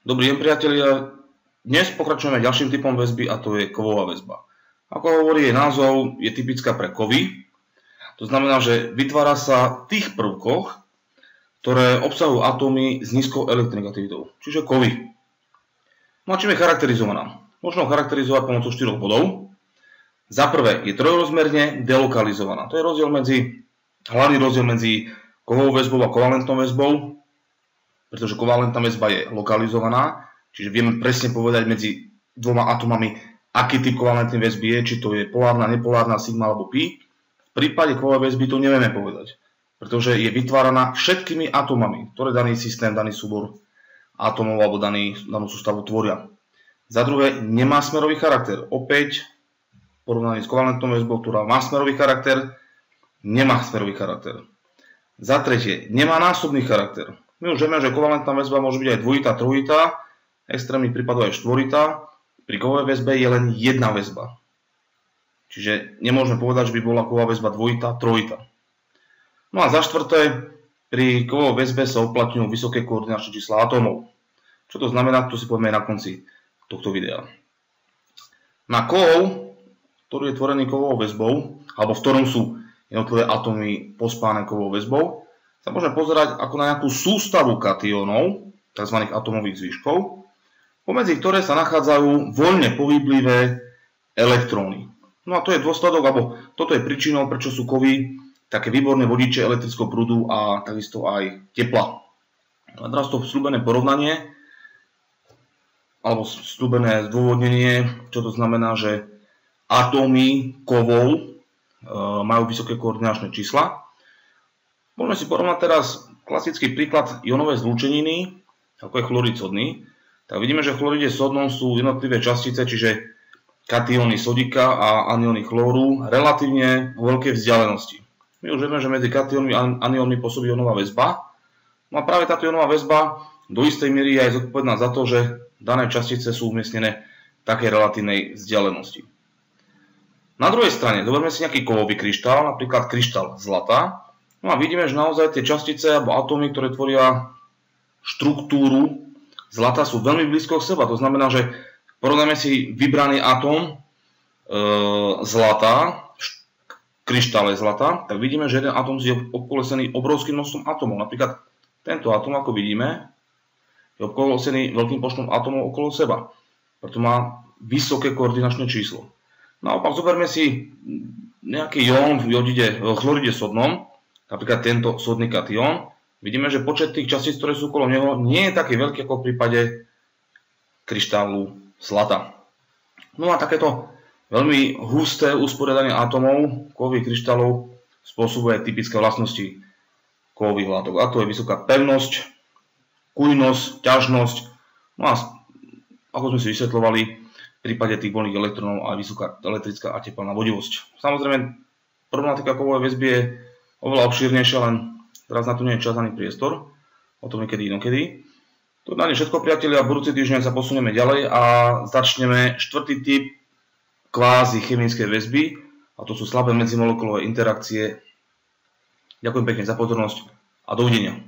Dobrý deň, priatelia. Dnes pokračujeme ďalším typom väzby a to je kovová väzba. Ako hovorí jej názov, je typická pre kovy. To znamená, že vytvára sa v tých prvkoch, ktoré obsahujú atómy s nízkou elektronegativitou, čiže kovy. No a čím je charakterizovaná? Možno charakterizovať pomocou 4 bodov. Za prvé je trojrozmerne delokalizovaná. To je hlavný rozdiel medzi kovovou väzbou a kovalentnou väzbou, pretože kovalentná väzba je lokalizovaná, čiže vieme presne povedať medzi dvoma atómami, aký typ kovalentnej väzby je, či to je polárna, nepolárna, sigma alebo pi. V prípade kovovej väzby to nevieme povedať, pretože je vytváraná všetkými atómami, ktoré daný systém, daný súbor atómov alebo danú sústavu tvoria. Za druhé, nemá smerový charakter. Opäť v porovnaní s kovalentnou väzbou, ktorá má smerový charakter, nemá smerový charakter. Za tretie, nemá násobný charakter. My už vieme, že kovalentná väzba môže byť aj dvojitá, trojitá, v extrémnych prípadoch aj štvoritá. Pri kovovej väzbe je len jedna väzba. Čiže nemôžeme povedať, že by bola kovová väzba dvojitá, trojitá. No a za štvrté, pri kovovej väzbe sa uplatňujú vysoké koordinačné čísla atómov. Čo to znamená, to si povieme aj na konci tohto videa. Na kov, ktorý je tvorený kovovou väzbou, alebo v ktorom sú jednotlivé atómy pospájane kovovou väzbou, sa môžeme pozerať ako na nejakú sústavu kationov, tzv. Atómových zvyškov, pomedzi ktoré sa nachádzajú voľne pohyblivé elektróny. No a to je dôsledok, alebo toto je príčinou, prečo sú kovy také výborné vodiče elektrického prúdu a takisto aj tepla. A teraz to sľúbené porovnanie, alebo sľúbené zdôvodnenie, čo to znamená, že atómy kovov majú vysoké koordinačné čísla. Môžeme si porovnať teraz klasický príklad ionovej zlúčeniny, ako je chlorid sodný. Tak vidíme, že v chloride sodnom sú jednotlivé častice, čiže katióny sodíka a anióny chlóru relatívne vo veľkej vzdialenosti. My už vieme, že medzi katiónmi a aniónmi pôsobí ionová väzba. No a práve táto ionová väzba do istej miery je aj zodpovedná za to, že dané častice sú umiestnené v takej relatívnej vzdialenosti. Na druhej strane, zoberme si nejaký kovový kryštál, napríklad kryštál zlata. No a vidíme, že naozaj tie častice alebo atómy, ktoré tvoria štruktúru zlata, sú veľmi blízko k seba. To znamená, že porovnáme si vybraný atóm zlata, kryštále zlata, tak vidíme, že jeden atóm je obkolesený obrovským množstvom atómov. Napríklad tento atóm, ako vidíme, je obkolesený veľkým počtom atómov okolo seba. Preto má vysoké koordinačné číslo. Naopak zoberme si nejaký ión v chloride sodnom, napríklad tento sodný katión. Vidíme, že počet tých častíc, ktoré sú okolo neho, nie je taký veľký ako v prípade kryštálu zlata. No a takéto veľmi husté usporiadanie atómov kovových kryštálov spôsobuje typické vlastnosti kovových látok. A to je vysoká pevnosť, kujnosť, ťažnosť, no a ako sme si vysvetľovali, v prípade tých voľných elektrónov aj vysoká elektrická a teplná vodivosť. Samozrejme, problematika kovovej väzby je oveľa obšírnejšia, len teraz na to nie je čas ani priestor, o tom niekedy inokedy. To je na ne všetko, priatelia, budúci týždeň sa posunieme ďalej a začneme štvrtý typ kvázi chemickej väzby, a to sú slabé medzimolekulové interakcie. Ďakujem pekne za pozornosť a dovidenia.